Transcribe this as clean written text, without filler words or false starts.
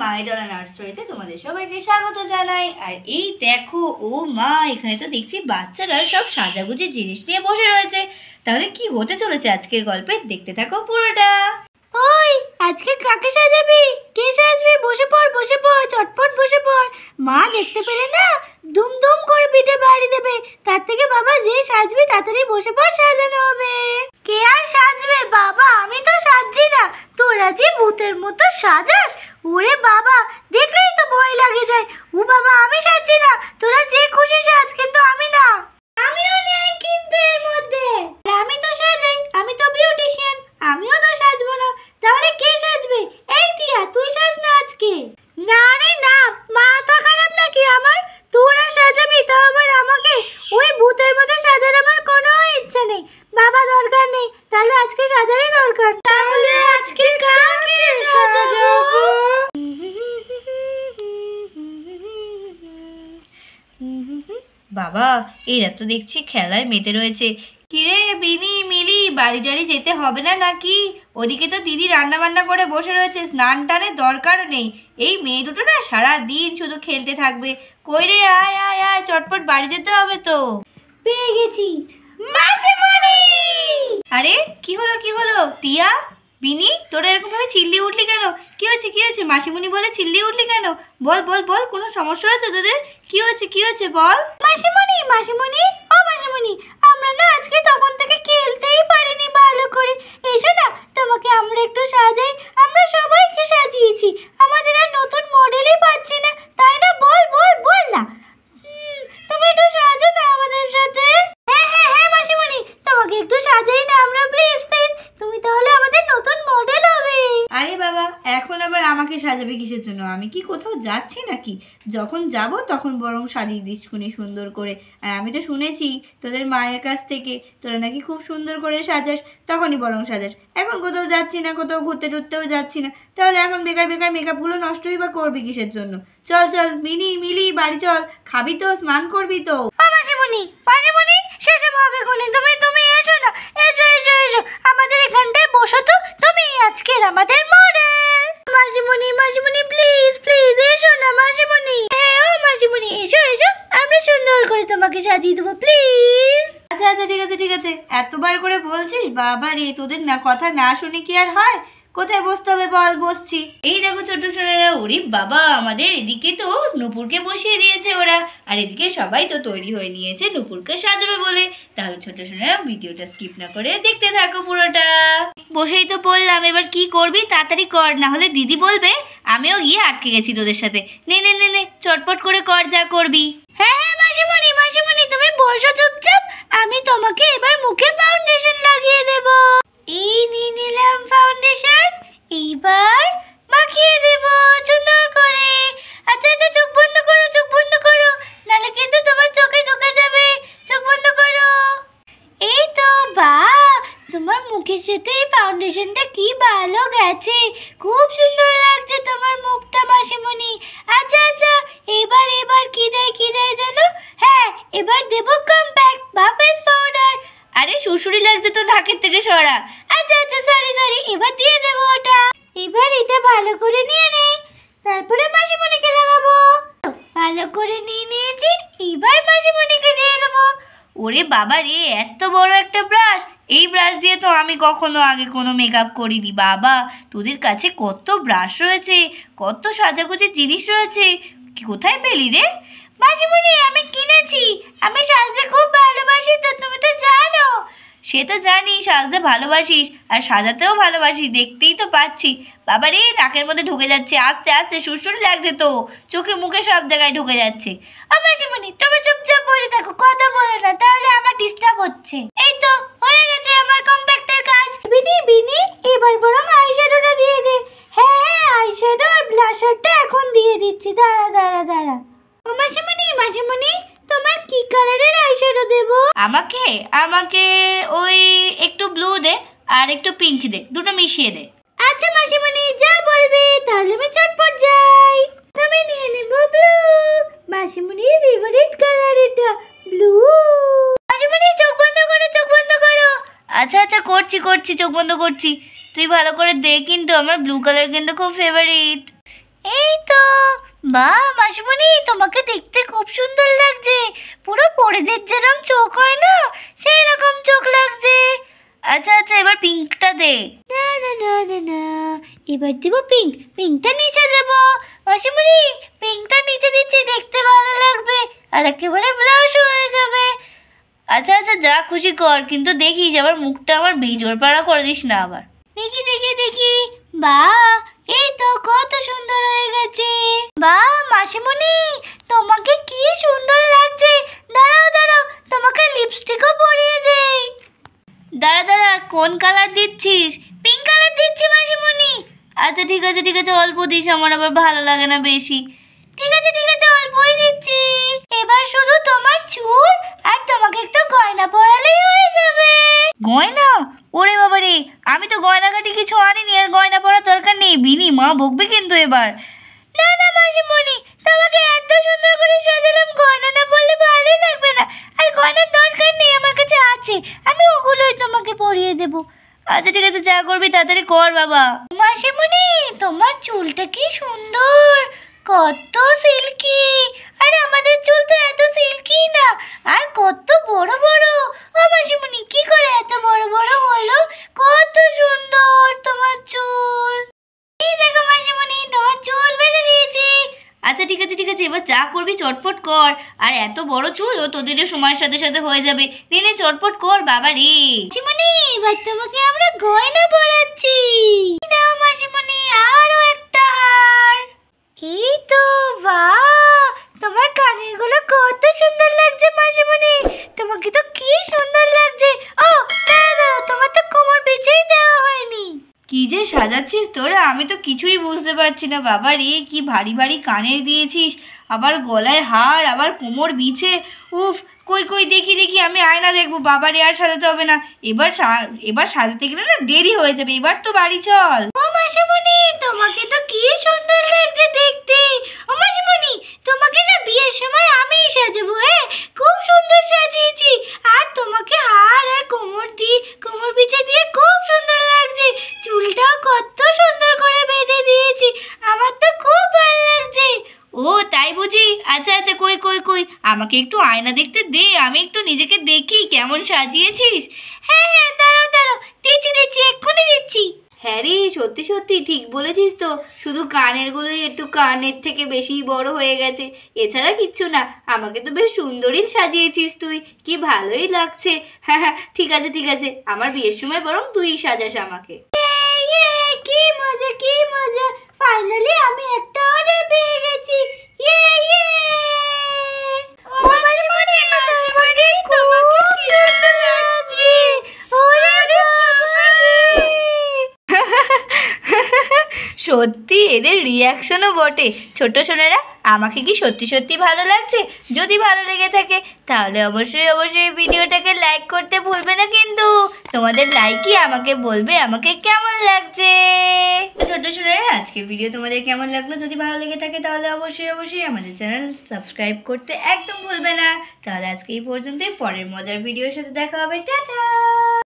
মাইডলা নার্সারিতে তোমাদের সবাইকে স্বাগত জানাই। আর এই দেখো, ও মা, এখানে তো দেখছি বাচ্চারা সব সাজাগুজি জিনিস নিয়ে বসে রয়েছে। তাহলে কি হতে চলেছে আজকের গল্পে, দেখতে থাকো পুরোটা। ওই, আজকে কাকে সাজাবি? কে সাজবি? বসে পড়, বসে পড়, চটপট বসে পড়। মা দেখতে পেলে না দুম দুম করে পিঠে বাড়ি দেবে। তার থেকে বাবা যে সাজবি তাড়াতাড়ি বসে পড়, সাজানো হবে। কে আর সাজবে বাবা? আমি তো সাজছি না, তোরা যে ভূতের মতো সাজাস। ওরে বাবা, দেখলেই তো ভয় লাগে যায়। ও বাবা, আমি সাজছি না, তোরা যে খুশি সাজ, কিন্তু আমি না। আমিও নেই কিন্তু এর মধ্যে। আমি তো সাজাই, আমি তো বিউটিশিয়ান, আমিও তো সাজবো না। তাহলে কে সাজবে? এই টিয়া, তুই সাজ না আজকে। না রে না, মাথা খারাপ নাকি আমার? তোরা সাজাবি, তাও আবার আমাকে? ওই ভূতের মতো সাজার আমার কোনো ইচ্ছা নেই বাবা, দরকার নেই। তাহলে আজকে সাজারই দরকার। তাহলে আজকে কাকে সাজাবো? বাবা, এরা তো দেখছি খেলায় মেতে রয়েছে। কিরে বিনি, মিলি, বাড়ি টাড়ি যেতে হবে না নাকি? ওদিকে তো দিদি রান্না বান্না করে বসে রয়েছে, স্নান টানের দরকারও নেই। এই মেয়ে দুটো না সারা দিন শুধু খেলতে থাকবে। কই রে, আয় আয় আয়, চটপট বাড়ি যেতে হবে তো। পেয়ে গেছি, মাসিমণি। আরে কি হলো কি হলো? টিয়া, বিনি, তোরা এরকম ভাবে চিল্লিয়ে উঠলি কেন? কি হয়েছে কি হয়েছে? মাসিমণি বলে চিল্লিয়ে উঠলি কেন? বল বল বল, কোনো সমস্যা হয়েছে তোদের? কি হয়েছে কি হয়েছে বল। মাসিমণি, মাসিমণি, ও মাসিমণি, আমরা না আজকে তখন থেকে খেলতেই পারিনি ভালো করে। এসো না, তোমাকে আমরা একটু সাজাই। আমরা সবাইকে সাজিয়েছি, আমাদের আর নতুন মডেলই পাচ্ছি না, তাই না? বল বল বল না। তুমি একটু সাজো না আমাদের সাথে। হ্যাঁ হ্যাঁ হ্যাঁ মাসিমণি, তোমাকে একটু সাজাই না আমরা, প্লিজ প্লিজ। তুমি তাহলে আমাদের নতুন মডেল হবে। আরে বাবা, এখন আবার আমাকে সাজাবে কিসের জন্য? আমি কি কোথাও যাচ্ছি নাকি? যখন যাব তখন বরং সাজিয়ে দিস খুনি সুন্দর করে। আর আমি তো শুনেছি তোদের মায়ের কাছ থেকে তোরা নাকি খুব সুন্দর করে সাজাস, তখনই বরং সাজাস। এখন কোথাও যাচ্ছি না, কোথাও ঘুরতে টুরতেও যাচ্ছি না, তাহলে এখন বেকার বেকার মেকআপগুলো নষ্টই বা করবি কিসের জন্য? চল চল মিনি, মিলি, বাড়ি চল। খাবি তো, স্নান করবি তো। মাসিমণি, মাসিমণি, সেসব হবে খুনি। তুমি তুমি এসো না, এসো এসো এসো, আমাদের এখানটায় বসো তো। তুমি আজকের আমাদের মডেল। মাসিমণি, মাসিমণি, প্লিজ প্লিজ এসো না মাসিমণি। হ্যাঁ ও মাসিমণি, এসো এসো, আমরা সুন্দর করে তোমাকে সাজিয়ে দেবো, প্লিজ। আচ্ছা আচ্ছা, ঠিক আছে ঠিক আছে, এতবার করে বলছিস। বাবা রে, তোদের না কথা না শুনে কি আর হয়? কোথায় বসতে হবে বল? বসছি। এই দেখো ছোট ছোটরা, ওরে বাবা, আমাদের এদিকে তো নূপুরকে বসিয়ে দিয়েছে ওরা, আর এদিকে সবাই তো তৈরি হয়ে নিয়েছে নূপুরকে সাজাবে বলে। তাহলে ছোট ছোটরা, ভিডিওটা স্কিপ না করে দেখতে থাকো পুরোটা। বসেই তো পড়লাম, এবার কি করবি? তাড়াতাড়ি কর, না হলে দিদি বলবে আমিও গিয়ে আটকে গেছি তোদের সাথে। নে নে নে নে, চটপট করে কর যা করবি। হ্যাঁ হ্যাঁ মাসিমণি, মাসিমণি, তুমি বসো চুপচাপ, আমি তোমাকে এবার মুখে ফাউন্ডেশন লাগিয়ে দেব। এই নিয়ে নিলাম ফাউন্ডেশন, এইবার মাখিয়ে দেব সুন্দর করে। আচ্ছা আচ্ছা, চোখ বন্ধ করো, চোখ বন্ধ করো, নাহলে কিন্তু তোমার চোখে ঢুকে যাবে। চোখ বন্ধ করো। এই তো, বাহ, তোমার মুখের সাথে এই ফাউন্ডেশনটা কি ভালো গেছে, খুব সুন্দর লাগছে তোমার মুখটা মাসিমণি। আচ্ছা আচ্ছা, এবার এবার কি দেয় জানো? হ্যাঁ, এবার দেব কম্প্যাক্ট বা ফেস পাউডার। আরে সুরসুরি লাগছে তো, ঢাকের থেকে সরা। আচ্ছা আচ্ছা, সরি সরি, এবার দিয়ে দেবো ওটা। এবার এটা ভালো করে নিয়ে নেই, তারপরে মাসিমণিকে লাগাবো। ভালো করে নিয়ে নিয়েছি, এবার মাসিমণিকে দিয়ে দেবো। ওরে বাবা রে, এত বড় একটা ব্রাশ! এই ব্রাশ দিয়ে তো আমি কখনো আগে কোনো মেকআপ করিনি। বাবা, তোদের কাছে কত ব্রাশ রয়েছে, কত সাজাগুজির জিনিস রয়েছে, কোথায় পেলি রে? মাসিমণি, আমি কিনেছি, আমি সাজতে খুব ভালোবাসি তো, তুমি তো জানো। সে তো জানি সাজতে ভালোবাসিস, আর সাজাতেও ভালোবাসিস, দেখতেই তো পাচ্ছি। বাবা রে, নাকের মধ্যে ঢুকে যাচ্ছে, আস্তে আস্তে, সুরসুরি লাগছে তো, চোখে মুখে সব জায়গায় ঢুকে যাচ্ছে। মাসিমণি, তুমি চুপচাপ বসে থাকো, কথা বলো না, তাহলে আমার ডিস্টার্ব হচ্ছে। এই তো হয়ে গেছে আমার কম্প্যাক্টের কাজ। বিনি বিনি, এবার বরং আইশ্যাডোটা দিয়ে দে। হ্যাঁ হ্যাঁ, আইশ্যাডো আর ব্লাশারটা এখন দিয়ে দিচ্ছি, দাঁড়া দাঁড়া দাঁড়া। মাসিমণি, মাসিমণি, তোমার কি কালারের আইশ্যাডো দেব? আমাকে আমাকে ওই একটু ব্লু দে আর একটু পিঙ্ক দে, দুটো মিশিয়ে দে। আচ্ছা মাসিমণি, যা বলবে, তাহলে আমি চটপট যাই। তুমি নিয়ে নেব ব্লু, মাসিমণির ফেভারিট কালার এটা, ব্লু। মাসিমণি, চোখ বন্ধ করো, চোখ বন্ধ করো। আচ্ছা আচ্ছা, করছি করছি, চোখ বন্ধ করছি। তুই ভালো করে দে কিন্তু, আমার ব্লু কালার কিন্তু খুব ফেভারিট। এই তো, বাহ মাসিমণি, তোমাকে দেখতে খুব সুন্দর লাগছে। পুরো পরিদের যেরকম চোখ হয় না, সেই রকম চোখ লাগছে। আচ্ছা আচ্ছা, এবার পিঙ্কটা দে। না না না না না, এবার দেবো পিঙ্ক। পিঙ্কটা নিচে দেবো মাসিমণি। পিঙ্কটা নিচে দিচ্ছি, দেখতে ভালো লাগবে আর একেবারে ব্লাশ হয়ে যাবে। আচ্ছা আচ্ছা, যা খুশি কর, কিন্তু দেখিস আবার মুখটা আমার বেজোড় পাড়া করে দিস না আবার। দেখি দেখি দেখি, বাহ, এই তো কত সুন্দর হয়ে গেছে। বাহ মাসিমণি, তোমাকে কি সুন্দর লাগছে। দাঁড়াও দাঁড়াও, তোমাকে লিপস্টিকও পরিয়ে দেই। দাঁড়া দাঁড়া, কোন কালার দিচ্ছিস? পিঙ্ক কালার দিচ্ছি মাসিমণি। আচ্ছা ঠিক আছে ঠিক আছে, অল্প দিস, আমার আবার ভালো লাগে না বেশি। ঠিক আছে ঠিক আছে, অল্পই দিচ্ছি। এবার শুধু তোমার চুল আর তোমাকে একটু গয়না পরালেই হয়ে যাবে। গয়না? ওরে বাবা রে, আমি তো গয়নাঘাটি কিছু আনিনি, আর গয়না পরার দরকার নেই। বিনি, মা বকবে কিন্তু এবার। না না মাসিমণি, তোমাকে এত সুন্দর করে সাজালাম, গয়না না পরলে ভালোই লাগবে না। আর গয়নার দরকার নেই, আমার কাছে আছে, আমি ওগুলোই তোমাকে পরিয়ে দেবো। আচ্ছা ঠিক আছে, যা করবি তাড়াতাড়ি কর বাবা। মাসিমণি, তোমার চুলটা কি সুন্দর, কত সিল্কি। আর আমাদের চুল তো এত সিল্কি না, আর কত বড় বড়। ও মাসিমণি, কি করে এত বড় বড় হলো? কত সুন্দর তোমার চুল। এই দেখো মাসিমণি, তোমার চুল বেঁধে দিয়েছি। আচ্ছা ঠিক আছে ঠিক আছে, এবার যা করবি চটপট কর। আর এত বড় চুল ও তোদের সময়ের সাথে সাথে হয়ে যাবে। নে নে, চটপট কর বাবা রে। মাসিমণি, এবার তোমাকে আমরা গয়না পরাচ্ছি। নাও মাসিমণি, আরো একটা হার। এই তো, বাহ, তোমার কানের গুলো কত সুন্দর লাগছে মাসিমণি। তোমাকে তো কি সুন্দর লাগছে। ও দাদা, তোমার তো কোমর বেঁচেই দেওয়া হয়নি। কি যে সাজাচ্ছিস তোরা, আমি তো কিছুই বুঝতে পারছি না বাবা রে। কি ভারী ভারী কানের দিয়েছিস, আবার গলায় হার, আবার কোমর বিছে। উফ, কই কই দেখি দেখি, আমি আয়না দেখবো। বাবা রে, আর সাজাতে হবে না। এবার সাজাতে গেলে না দেরি হয়ে যাবে। এবার তো বাড়ি চল। ও মাসিমণি, তোমাকে তো কি সুন্দর লাগছে দেখতে। ও মাসিমণি, তোমাকে না বিয়ের সময় আমিই সাজাবো। হ্যাঁ, খুব সুন্দর সাজিয়েছি। আর তোমাকে হার আর কোমর বিছে দিয়ে খুব সুন্দর লাগছে। চুলটাও কত সুন্দর করে বেঁধে দিয়েছি, আমার তো খুব ভালো লাগছে। ও তাই বুঝি? আচ্ছা আচ্ছা, কই কই কই, আমাকে একটু আয়না দেখতে দে, আমি একটু নিজেকে দেখি কেমন সাজিয়েছিস। হ্যাঁ হ্যাঁ, দাঁড়াও দাঁড়াও, দিচ্ছি দিচ্ছি, এক্ষুনি দিচ্ছি। হ্যাঁ রে, সত্যি সত্যি ঠিক বলেছিস তো। শুধু কানেরগুলোই একটু কানের থেকে বেশি বড় হয়ে গেছে, এছাড়া কিচ্ছু না। আমাকে তো বেশ সুন্দরই সাজিয়েছিস তুই, কি ভালোই লাগছে। হ্যাঁ হ্যাঁ, ঠিক আছে ঠিক আছে, আমার বিয়ের সময় বরং তুই সাজাস আমাকে। কি মজা কি মজা, ফাইনালি আমি একটা অর্ডার পেয়ে গেছি। ইয়ে ইয়ে, ও মাসিমণি, মাসিমণি, তোমাকে কি সুন্দর লাগছে। ওরে বাবা রে। সত্যি এদের রিয়াকশনও বটে। ছোট সোনারা, আমাকে কি সত্যি সত্যি ভালো লাগছে? যদি ভালো লেগে থাকে তাহলে অবশ্যই অবশ্যই ভিডিওটাকে লাইক করতে ভুলবে না কিন্তু। তোমাদের লাইকই আমাকে বলবে আমাকে কেমন লাগছে। ছোট সোনারা, আজকে ভিডিও তোমাদের কেমন লাগলো? যদি ভালো লেগে থাকে তাহলে অবশ্যই অবশ্যই আমাদের চ্যানেল সাবস্ক্রাইব করতে একদম ভুলবে না। তাহলে আজকে এই পর্যন্তই, পরের মজার ভিডিওর সাথে দেখা হবে। টাটা।